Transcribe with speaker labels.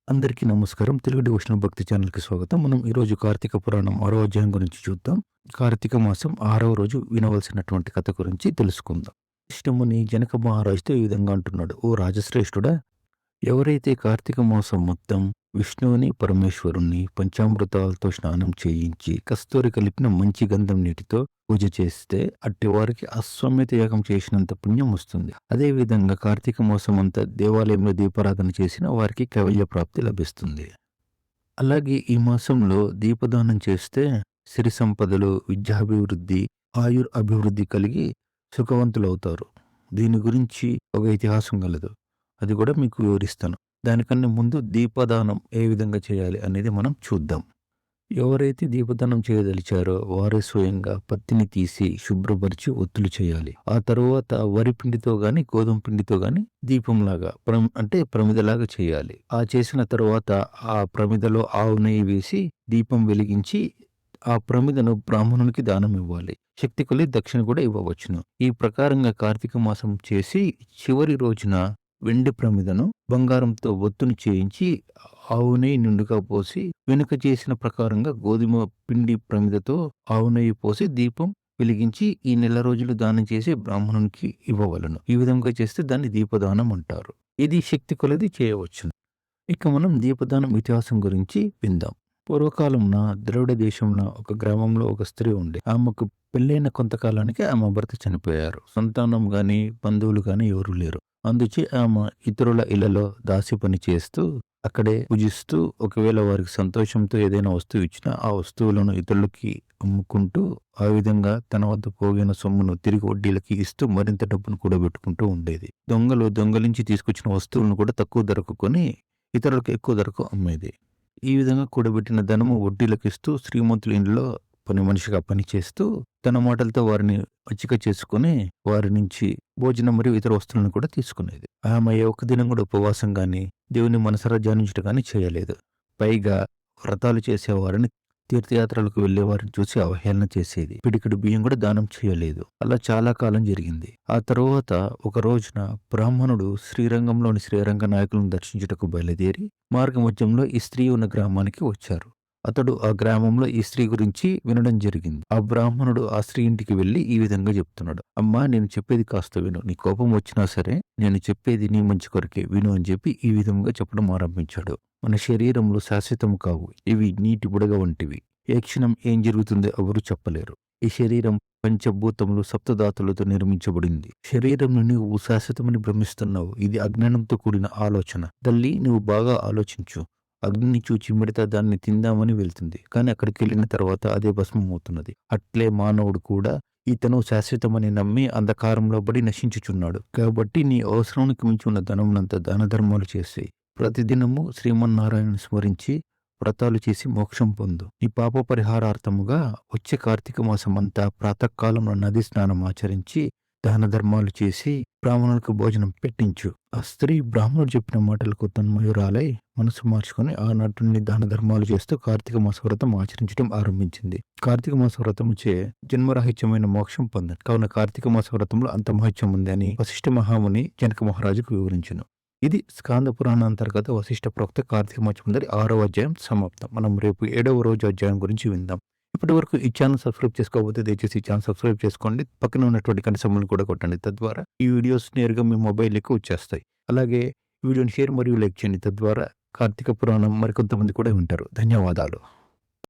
Speaker 1: అందరికీ నమస్కారం. తెలుగు డివోషనల్ భక్తి ఛానల్‌కి స్వాగతం. మనం ఈరోజు కార్తీక పురాణం 6వ అధ్యాయం గురించి చూద్దాం. కార్తీక మాసం 6వ రోజు వినవలసినటువంటి కథ గురించి తెలుసుకుందాం. వశిష్ఠముని జనక మహారాజుతో ఈ విధంగా అంటున్నాడు. ఓ రాజశ్రేష్ఠుడా! ఎవరైతే కార్తీక మాసం మొత్తం విష్ణువుని, పరమేశ్వరుణ్ణి పంచామృతాలతో స్నానం చేయించి కస్తూరి కలిపిన మంచి గంధం నీటితో పూజ చేస్తే అట్టివారికి అశ్వమేధ యాగం చేసినంత పుణ్యం వస్తుంది. అదేవిధంగా కార్తీక మాసం అంతా దేవాలయంలో దీపారాధన చేసిన వారికి కైవల్య ప్రాప్తి లభిస్తుంది. అలాగే ఈ మాసంలో దీపదానం చేస్తే సిరి సంపదలు, విద్యాభివృద్ధి, అభివృద్ధి కలిగి సుఖవంతులవుతారు. దీని గురించి ఒక ఇతిహాసం కలదు. అది కూడా మీకు వివరిస్తాను. దానికన్నా ముందు దీపదానం ఏ విధంగా చేయాలి అనేది మనం చూద్దాం. ఎవరైతే దీపదానం చేయదలిచారో వారే స్వయంగా పత్తిని తీసి శుభ్రపరిచి ఒత్తులు చేయాలి. ఆ తరువాత వరి పిండితో గాని, గోధుమ పిండితో గాని దీపంలాగా ప్రమిదలాగా చేయాలి. ఆ చేసిన తరువాత ఆ ప్రమిదలో ఆవు నెయ్యి వేసి దీపం వెలిగించి ఆ ప్రమిదను బ్రాహ్మణునికి దానం ఇవ్వాలి. శక్తి కొలది దక్షిణ కూడా ఇవ్వవచ్చును. ఈ ప్రకారంగా కార్తీక మాసం చేసి చివరి రోజున వెండి ప్రమిదను బంగారంతో ఒత్తుని చేయించి ఆవు నెయ్యి నిండుగా పోసి వెనుక చేసిన ప్రకారంగా గోధుమ పిండి ప్రమిదతో ఆవు నెయ్యి పోసి దీపం వెలిగించి ఈ నెల రోజులు దానం చేసి బ్రాహ్మణునికి ఇవ్వవలను. ఈ విధంగా చేస్తే దాన్ని దీపదానం అంటారు. ఇది శక్తి కొలది చేయవచ్చును. ఇక మనం దీపదానం ఇతిహాసం గురించి విందాం. పూర్వకాలంన ద్రవిడ దేశంలో ఒక గ్రామంలో ఒక స్త్రీ ఉండే. ఆమెకు పెళ్ళైన కొంతకాలానికి ఆమె భర్త చనిపోయారు. సంతానం గాని, బంధువులు గాని ఎవరూ లేరు. అందుచే ఆమె ఇతరుల ఇళ్లలో దాసి పని చేస్తూ అక్కడే పూజిస్తూ, ఒకవేళ వారికి సంతోషంతో ఏదైనా వస్తువు ఇచ్చినా ఆ వస్తువులను ఇతరులకి అమ్ముకుంటూ, ఆ విధంగా తన వద్ద పోగిన సొమ్మును తిరిగి వడ్డీలకి ఇస్తూ మరింత డబ్బును కూడబెట్టుకుంటూ ఉండేది. దొంగలు దొంగలించి తీసుకొచ్చిన వస్తువులను కూడా తక్కువ ధరకు కొని ఇతరులకు ఎక్కువ ధరకు అమ్మేది. ఈ విధంగా కూడబెట్టిన ధనము వడ్డీలకు ఇస్తూ శ్రీమంతుల ఇంట్లో పని మనిషిగా పనిచేస్తూ తన మాటలతో వారిని మచ్చిక చేసుకుని వారి నుంచి భోజనం మరియు ఇతర వస్తువులను కూడా తీసుకునేది. ఆమె ఒక్క దినం కూడా ఉపవాసం గాని, దేవుని మనసారా ధ్యానించడం గాని చేయలేదు. పైగా వ్రతాలు చేసేవారిని, తీర్థయాత్రలకు వెళ్లే వారిని చూసి అవహేళన చేసేది. పిడికిడు బియ్యం కూడా దానం చేయలేదు. అలా చాలా కాలం జరిగింది. ఆ తరువాత ఒక రోజున బ్రాహ్మణుడు శ్రీరంగంలోని శ్రీరంగ నాయకులను దర్శించుటకు బయలుదేరి మార్గమధ్యంలో ఈ స్త్రీ ఉన్న గ్రామానికి వచ్చారు. అతడు ఆ గ్రామంలో ఈ స్త్రీ గురించి వినడం జరిగింది. ఆ బ్రాహ్మణుడు ఆ స్త్రీ ఇంటికి వెళ్లి ఈ విధంగా చెప్తున్నాడు. అమ్మా, నేను చెప్పేది కాస్త విను. నీ కోపం వచ్చినా సరే నేను చెప్పేది నీ మంచి కొరకే విను అని చెప్పి ఈ విధంగా చెప్పడం ఆరంభించాడు. మన శరీరంలో శాశ్వతం కావు. ఇవి నీటి బుడగ వంటివి. ఏ క్షణం ఏం జరుగుతుందో ఎవరు చెప్పలేరు. ఈ శరీరం పంచభూతములు, సప్తధాతులతో నిర్మించబడింది. శరీరంను నువ్వు శాశ్వతమని భ్రమిస్తున్నావు. ఇది అజ్ఞానంతో కూడిన ఆలోచన. తల్లి, నువ్వు బాగా ఆలోచించు. అగ్నిని చూచి మిడత దాన్ని తిందామని వెళ్తుంది. కానీ అక్కడికి వెళ్ళిన తర్వాత అదే భస్మం అవుతున్నది. అట్లే మానవుడు కూడా ఇతను శాశ్వతమని నమ్మి అంధకారంలో పడి నశించుచున్నాడు. కాబట్టి నీ అవసరానికి మించి ఉన్న ధనమునంత దాన ధర్మాలు చేసి ప్రతిదినము శ్రీమన్నారాయణ స్మరించి వ్రతాలు చేసి మోక్షం పొందు. నీ పాప పరిహారార్థముగా వచ్చే కార్తీక మాసం అంతా ప్రాతకాలంలో నది స్నానం ఆచరించి దాన ధర్మాలు చేసి బ్రాహ్మణులకు భోజనం పెట్టించు. ఆ స్త్రీ బ్రాహ్మణుడు చెప్పిన మాటలకు తన్మయురాలై మనసు మార్చుకుని ఆనాటి నుండి దాన ధర్మాలు చేస్తూ కార్తీక మాస వ్రతం ఆచరించడం ఆరంభించింది. కార్తీక మాస వ్రతము చే జన్మరాహిత్యమైన మోక్షం పొందింది. కావున కార్తీక మాస వ్రతంలో అంత మహత్యం ఉంది అని వశిష్ఠ మహాముని జనక మహారాజుకు వివరించును. ఇది స్కాంద పురాణ అంతర్గత వశిష్ఠ ప్రోక్త కార్తీక మాసం 6వ అధ్యాయం సమాప్తం. మనం రేపు 7వ రోజు అధ్యాయం గురించి విందాం. ఇప్పటి వరకు ఈ ఛానల్ సబ్స్క్రైబ్ చేసుకోకపోతే దయచేసి ఈ ఛానల్ సబ్స్క్రైబ్ చేసుకోండి. పక్కన ఉన్నటువంటి గంట సింబల్ని కూడా కొట్టండి. తద్వారా ఈ వీడియోస్ నేరుగా మీ మొబైల్కి వచ్చేస్తాయి. అలాగే వీడియోని షేర్ మరియు లైక్ చేయండి. తద్వారా కార్తీక పురాణం మరికొంతమంది కూడా వింటారు. ధన్యవాదాలు.